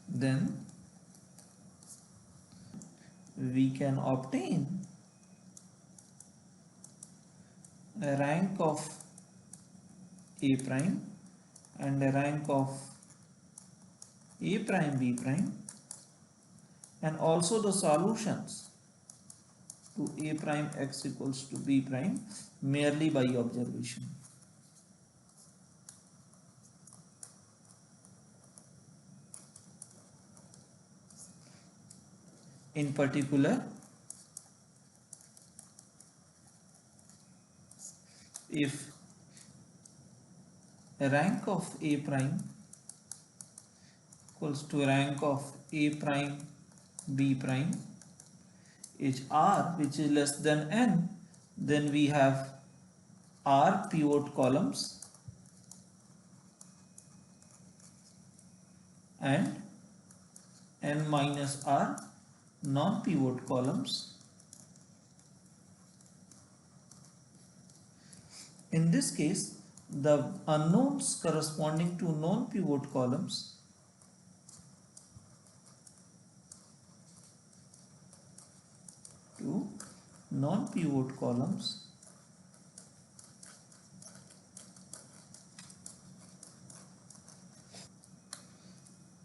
then we can obtain a rank of A prime and a rank of A prime B prime, and also the solutions to A prime x equals to B prime merely by observation. In particular, if a rank of A prime equals to rank of A prime B prime is R, which is less than n, then we have R pivot columns and n minus R non-pivot columns. In this case, the unknowns corresponding to non-pivot columns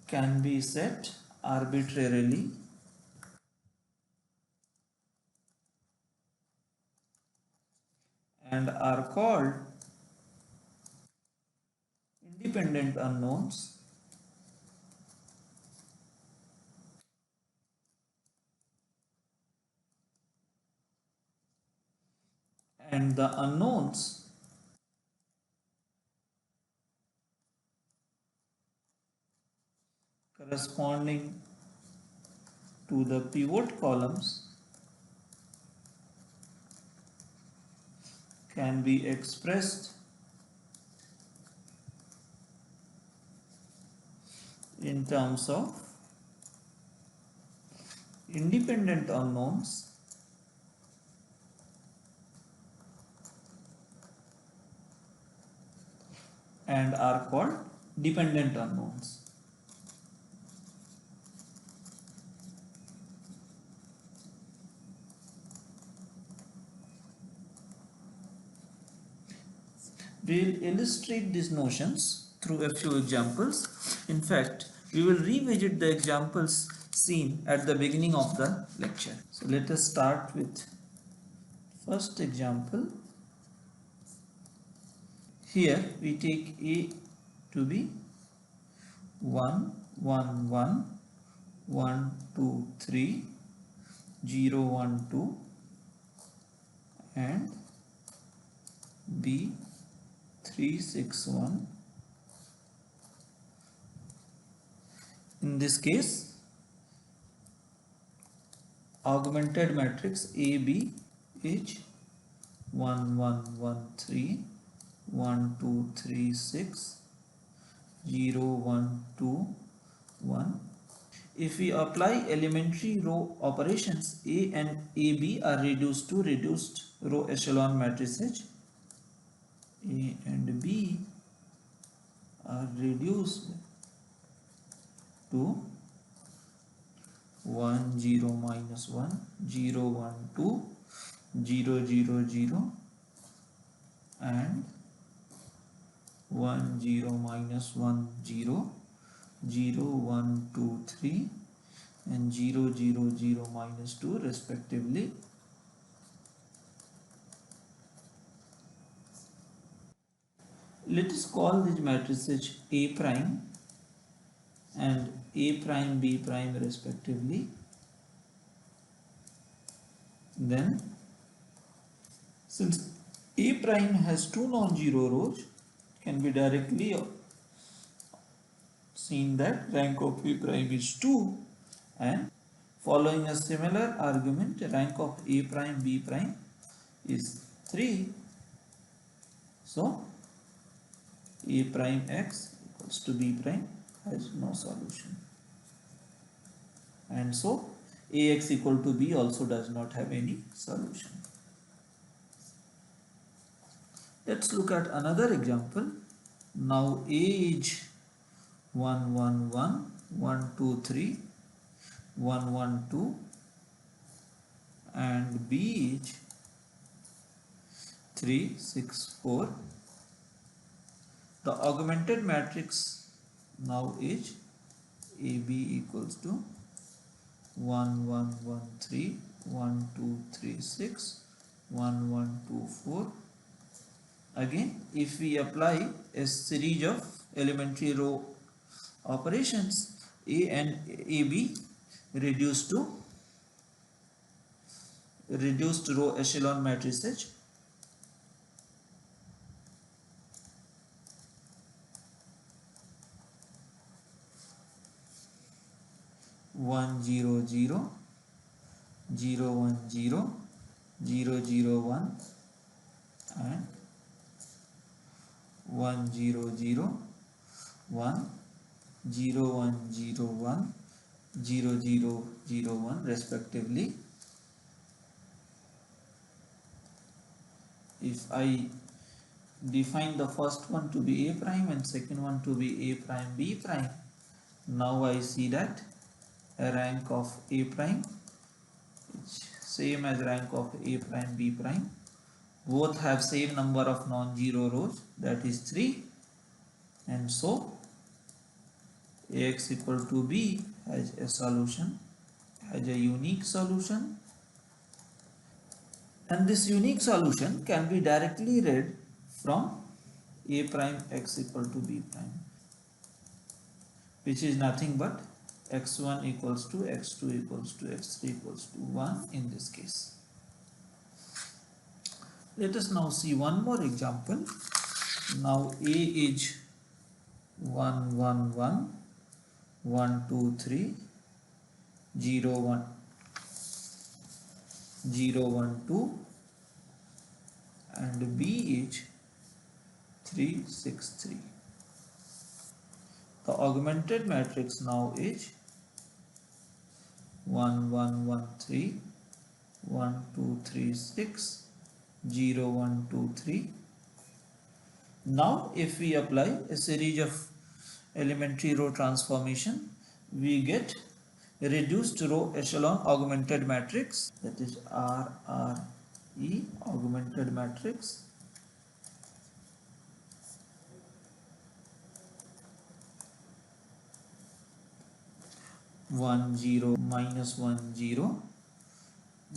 can be set arbitrarily and are called independent unknowns, and the unknowns corresponding to the pivot columns can be expressed in terms of independent unknowns and are called dependent unknowns. We will illustrate these notions through a few examples. In fact, We will revisit the examples seen at the beginning of the lecture. So let us start with first example. Here we take A to be 1, 1, 1, 1, 2, 3, 0, 1, 2 and B 3, 6, 1. In this case, augmented matrix AB is 1, 1, 1, 3, 1, 2, 3, 6, 0, 1, 2, 1. If we apply elementary row operations, A and AB are reduced to reduced row echelon matrices. A and B are reduced to 1, 0, minus 1, 0, 1, 2, 0, 0, 0 and 1, 0, minus 1, 0, 0, 1, 2, 3 and 0, 0, 0, minus 2 respectively. Let us call these matrices A prime and A prime B prime respectively. Then since A prime has two non-zero rows, can be directly seen that rank of A prime is 2, and following a similar argument, rank of A prime B prime is 3. So A prime x equals to B prime has no solution, and so Ax equal to B also does not have any solution. Let's look at another example. Now A is 1, 1, 1, 1, 2, 3, 1, 1, 2 and B is 3, 6, 4. The augmented matrix now is AB equals to 1, 1, 1, 3, 1, 2, 3, 6, 1, 1, 2, 4. Again, if we apply a series of elementary row operations, A and AB reduced to reduced row echelon matrices. One zero zero, 0 1 0, 0 0 1 and 1 0 0, 1 0 1 0 1, 0 0 0 1 respectively. If I define the first one to be A prime and second one to be A prime B prime, now I see that a rank of A prime is same as rank of A prime B prime. Both have same number of non-zero rows, that is 3, and so Ax equal to B has a solution, has a unique solution, and this unique solution can be directly read from A prime x equal to B prime, which is nothing but x1 equals to x2 equals to x3 equals to 1 in this case. Let us now see one more example. Now A is 1 1 1, 1 2 3, 0 1, 0 1 2 and B is 3 6 3. The augmented matrix now is 1 1 1 3, 1 2 3 6, 0 1 2 3. Now if we apply a series of elementary row transformation, we get a reduced row echelon augmented matrix, that is RRE augmented matrix. 1 0 minus 1 0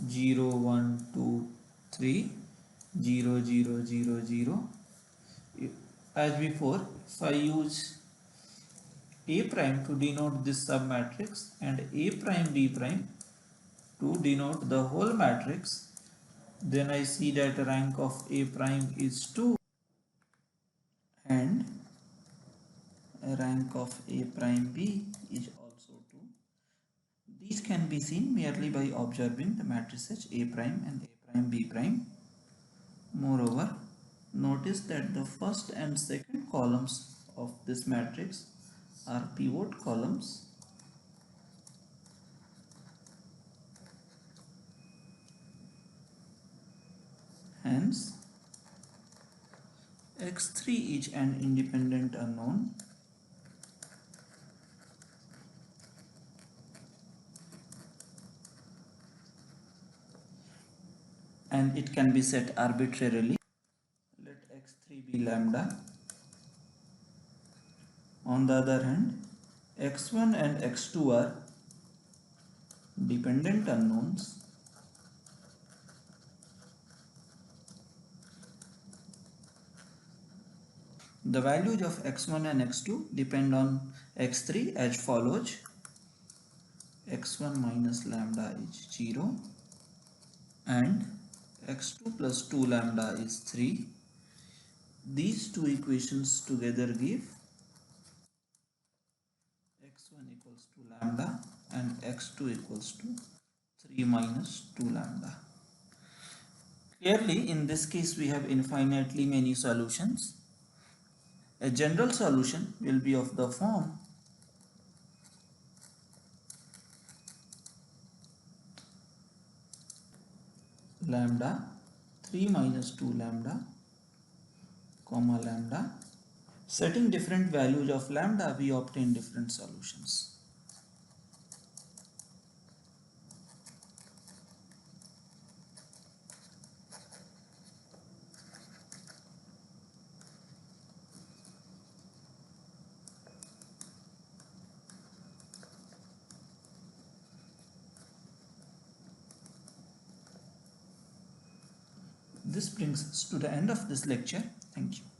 0 1 2 3 0 0 0 0. As before, if I use A prime to denote this submatrix and A prime B prime to denote the whole matrix, then I see that rank of A prime is 2 and rank of A prime B is also 2. These can be seen merely by observing the matrices A prime and A prime B prime. Moreover, notice that the first and second columns of this matrix are pivot columns. Hence, x3 is an independent unknown and it can be set arbitrarily. Let x3 be lambda. On the other hand, x1 and x2 are dependent unknowns. The values of x1 and x2 depend on x3 as follows. x1 minus lambda is 0 and x2 plus 2 lambda is 3. These two equations together give x1 equals to lambda and x2 equals to 3 minus 2 lambda. Clearly, in this case, we have infinitely many solutions. A general solution will be of the form lambda 3 minus 2 lambda comma lambda. Setting different values of lambda, we obtain different solutions. This brings us to the end of this lecture. Thank you.